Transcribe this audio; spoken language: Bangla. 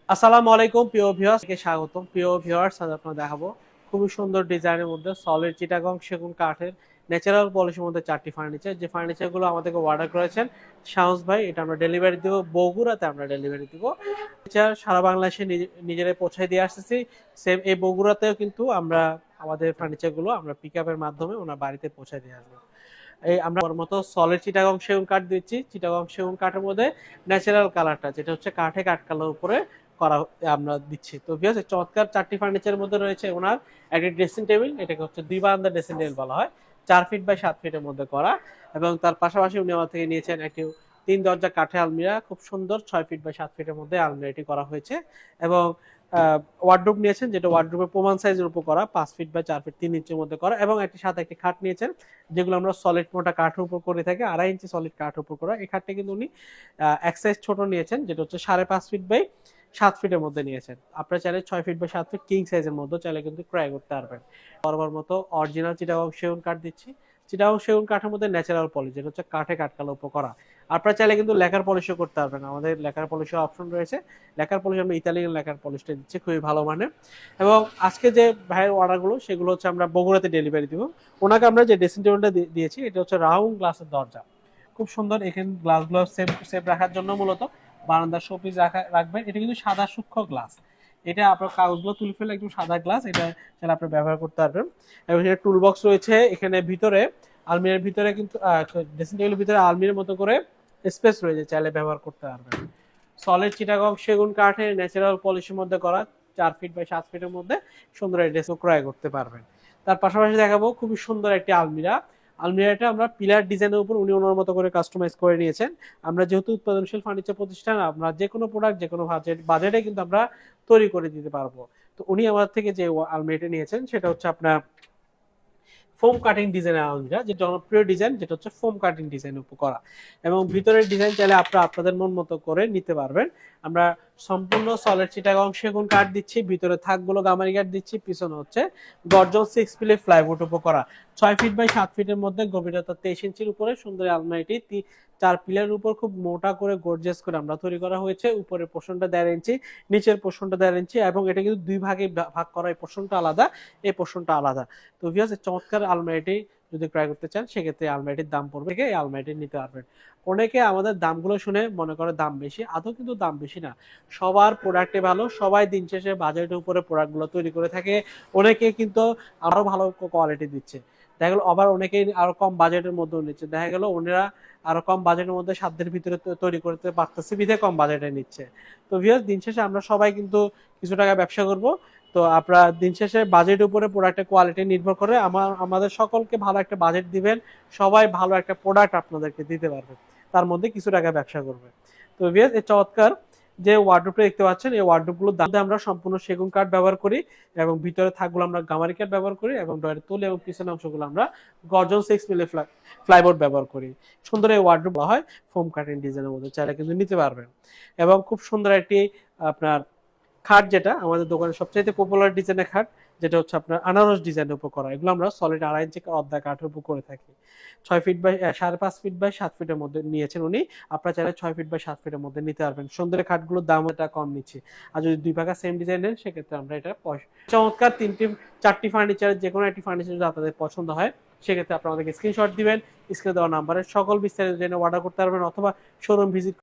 আসসালামু আলাইকুম প্রিয় ভিউয়ার্সকে স্বাগতম। প্রিয় ভিউয়ার্স, আজ আপনারা দেখাবো খুবই সুন্দর ডিজাইনের মধ্যে সলিড চিটাগং সেগুন কাঠের ন্যাচারাল পলিশের মধ্যে চারটি ফার্নিচার। যে ফার্নিচারগুলো আমাদেরকে অর্ডার করেছেন শাহস ভাই, এটা আমরা ডেলিভারি দিব বগুড়াতে, আমরা ডেলিভারি দিব। ফার্নিচার সারা বাংলাদেশে নিজেরাই পৌঁছায় দিয়ে আসতেছি। সেম এই বগুড়াতেও কিন্তু আমরা আমাদের ফার্নিচারগুলো আমরা পিকআপের মাধ্যমে ওনার বাড়িতে পৌঁছায় দিয়ে আসবো। এই আমরা মতো সলিড চিটাগং সেগুন কাঠ দিচ্ছি। চিটাগং সেগুন কাঠের মধ্যে ন্যাচারাল কালারটা যেটা হচ্ছে কাঠে কাঠ কালার উপরে করা আমরা দিচ্ছি। তো ভিউয়ার্স, চমৎকার চারটি ফার্নিচারের মধ্যে রয়েছে ওনার একটি ড্রেসিং টেবিল, এটাকে হচ্ছে দুই বারান্দা ড্রেসিং টেবিল বলা হয়, 4 ফিট বাই 7 ফিটের মধ্যে করা। এবং তার পাশাপাশি উনি আমার থেকে নিয়েছেন একটি 3 দরজা কাঠের আলমিরা, খুব সুন্দর 6 ফিট বাই 7 ফিটের মধ্যে আলমিরাটি করা হয়েছে। এবং ওয়ার্ডরোব নিয়েছেন, যেটা ওয়ার্ডরোবের প্রমাণ সাইজের উপর করা, 5 ফিট বাই 4 ফিট 3 ইঞ্চির মধ্যে করা। এবং একটি সাথে একটি খাট নিয়েছেন, যেগুলো আমরা সলিড মোটা কাঠের উপর করে থাকি, 2.5 ইঞ্চি সলিড কাঠের উপর করা। এই খাটটা কিন্তু উনি এক সাইজ ছোট নিয়েছেন, যেটা হচ্ছে 5.5 ফিট বাই 7 ফিটের মধ্যে নিয়েছেন। আপনারা চাইলে 6 ফিট বাই 7 ফিট কিং সাইজের মধ্যে চাইলে কিন্তু ক্রয় করতে পারবেন। বরাবর মতো অরিজিনাল চিটাগং সেগুন কাঠ দিচ্ছি। চিটাগং সেগুন কাঠের মধ্যে ন্যাচারাল পলিশ, যেটা হচ্ছে কাঠে কাঠ কালার উপর করা। আপনারা চাইলে কিন্তু লেকার পলিশও করতে পারবেন, আমাদের লেকার পলিশের অপশন রয়েছে। লেকার পলিশ আমরা ইতালিয়ান লেকার পলিশটা দিচ্ছি, খুবই ভালো মানের। এবং আজকে যে ভাইয়ের অর্ডারগুলো সেগুলো হচ্ছে আমরা বগুড়াতে ডেলিভারি দিব। ওনাকে আমরা যে ড্রেসিং টেবিলটা দিয়েছি, এটা হচ্ছে রাউন্ড গ্লাসের দরজা, খুব সুন্দর। এখানে গ্লাসগুলো সেফ রাখার জন্য মূলত বারান্দার শোপিস রাখবেন। এটা কিন্তু সাদা সূক্ষ্ম গ্লাস, এটা আপনার কাগজগুলো তুলে ফেলে একদম সাদা গ্লাস, এটা চাইলে আপনি ব্যবহার করতে পারবেন। এবং এখানে টুল বক্স রয়েছে, এখানে ভিতরে আলমিরার ভিতরে কিন্তু ড্রেসিং টেবিলের ভিতরে আলমিরার মতো করে স্পেস রয়েছে, চাইলে ব্যবহার করতে পারবেন। সলিড চিটাগং সেগুন কাঠের ন্যাচারাল পলিশের মধ্যে করা, 4 ফিট বাই 7 ফিটের মধ্যে সুন্দর এই ড্রেসও ক্রয় করতে পারবেন। তার পাশাপাশি দেখাবো খুবই সুন্দর একটি আলমিরা। আলমিরাটা আমরা পিলার ডিজাইনের উপর উনি ওনার মতো করে কাস্টমাইজ করে নিয়েছেন। আমরা যেহেতু উৎপাদনশীল ফার্নিচার প্রতিষ্ঠান, আমরা যে কোনো প্রোডাক্ট যে কোনো বাজেটে কিন্তু আমরা তৈরি করে দিতে পারবো। তো উনি আমার থেকে যে আলমিরাটা নিয়েছেন সেটা হচ্ছে আপনার ফোম কাটিং ডিজাইনের আলমিরা, যে জনপ্রিয় ডিজাইন, যেটা হচ্ছে ফোম কাটিং ডিজাইন উপর করা। এবং ভিতরের ডিজাইন চাইলে আপনারা আপনাদের মন মতো করে নিতে পারবেন। আমরা সম্পূর্ণ সলিড চিটাগং সেগুন কাঠ দিচ্ছি, ভিতরে থাকগুলো গামারি কাঠ দিচ্ছি, পিছনে হচ্ছে গর্জন 6 পিলে প্লাইউড উপর করা। 6 ফিট বাই 7 ফিটের মধ্যে গভীরতা 23 ইঞ্চির উপরে সুন্দর আলমারিটি 4 পিলার উপর খুব মোটা করে গর্জিয়াস করে আমরা তৈরি করা হয়েছে। উপরের পোর্শনটা 1.5 ইঞ্চি, নিচের পোর্শনটা 1.5 ইঞ্চি, এবং এটা কিন্তু দুই ভাগে ভাগ করা, এই পোর্শনটা আলাদা, এই পোর্শনটা আলাদা। তো ভিউয়ার্স, চমৎকার আলমারিটি যদি ক্রয় করতে চান সেক্ষেত্রে আলমারিটির দাম পড়বে, এই আলমারিটি নিতে পারবেন। অনেকে আমাদের দামগুলো শুনে মনে করে দাম বেশি, আদৌ কিন্তু দাম বেশি না। সবার প্রোডাক্টে ভালো, সবাই দিন শেষে বাজেটের উপরে প্রোডাক্টগুলো তৈরি করে থাকে। অনেকে কিন্তু আরো ভালো কোয়ালিটি দিচ্ছে, দেখা গেল। আবার অনেকেই আরো কম বাজেটের মধ্যে নিচ্ছে, দেখা গেল ওনারা আরো কম বাজেটের মধ্যে সাধ্যের ভিতরে তৈরি করতে পারতেছে বিধে কম বাজেটে নিচ্ছে। তো ভিউয়ার্স, দিন শেষে আমরা সবাই কিন্তু কিছু টাকা ব্যবসা করব। তো আপনারা দিন শেষে বাজেটের উপরে প্রোডাক্টের কোয়ালিটি নির্ভর করে, আমাদের সকলকে ভালো একটা বাজেট দিবেন, সবাই ভালো একটা প্রোডাক্ট আপনাদেরকে দিতে পারবে, তার মধ্যে কিছু টাকা ব্যবসা করবে। তো ভিউয়ার্স, এই চমৎকার যে ওয়ার্ডরোবটা দেখতে পাচ্ছেন, এই ওয়ার্ডরোবগুলোর দামে আমরা সম্পূর্ণ সেগুন কাঠ ব্যবহার করি, এবং ভিতরে থাকগুলো আমরা গামারি কাঠ ব্যবহার করি, এবং ডয়ের তুলে এবং পিছনের অংশগুলো আমরা গর্জন 6 মিলি ফ্লাইবোর্ড ব্যবহার করি। সুন্দর এই ওয়ার্ডরোব হয় ফোম কাটিং ডিজাইনের মধ্যে, চাইলে কিন্তু নিতে পারবেন। এবং খুব সুন্দর একটি আপনার খাট, যেটা আমাদের দোকানে সবচেয়ে পপুলার ডিজাইনের খাট, যেটা হচ্ছে আপনার আনারস ডিজাইনের উপর করা। এগুলো আমরা সলিড 2.5 ইঞ্চি অর্ধা কাঠের উপর করে থাকি। 6 ফিট বাই 5.5 ফিট বাই 7 ফিটের মধ্যে নিয়েছেন উনি। আপনারা চাইলে 6 ফিট বাই 7 ফিটের মধ্যে নিতে পারবেন। সুন্দর খাটগুলোর দাম এটা কম নিচ্ছে, আর যদি দুই ভাগা সেম ডিজাইন নেন সেক্ষেত্রে আমরা এটা চমৎকার 4টি ফার্নিচারের যে কোনো একটি ফার্নিচার যদি আপনাদের পছন্দ হয় সেক্ষেত্রে আপনারা আমাদেরকে স্ক্রিনশট দিবেন, স্ক্রিনে দেওয়া নাম্বারে সকল বিস্তারিত জেনে অর্ডার করতে পারবেন, অথবা শোরুম ভিজিট